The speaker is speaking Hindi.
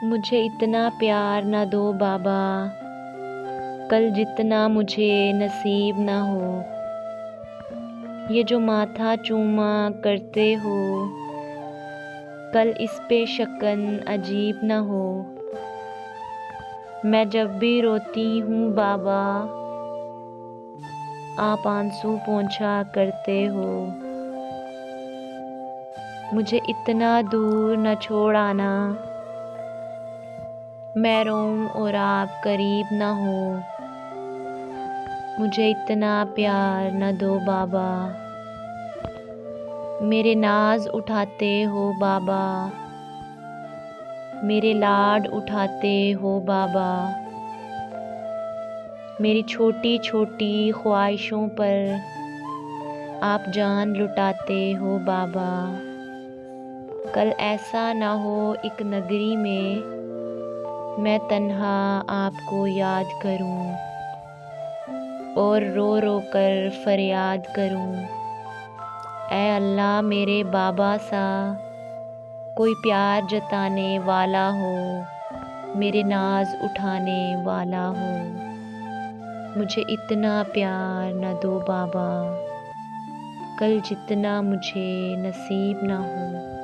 मुझे इतना प्यार न दो बाबा, कल जितना मुझे नसीब न हो। ये जो माथा चूमा करते हो, कल इस पे शकन अजीब न हो। मैं जब भी रोती हूँ बाबा, आप आंसू पोंछा करते हो। मुझे इतना दूर न छोड़ आना, मैं रोऊं और आप करीब न हो। मुझे इतना प्यार न दो बाबा, मेरे नाज उठाते हो बाबा, मेरे लाड उठाते हो बाबा। मेरी छोटी छोटी ख्वाहिशों पर आप जान लुटाते हो बाबा। कल ऐसा ना हो एक नगरी में मैं तन्हा आपको याद करूं और रो रो कर फरियाद करूं। ऐ अल्लाह मेरे बाबा सा कोई प्यार जताने वाला हो, मेरे नाज उठाने वाला हो। मुझे इतना प्यार न दो बाबा, कल जितना मुझे नसीब न हो।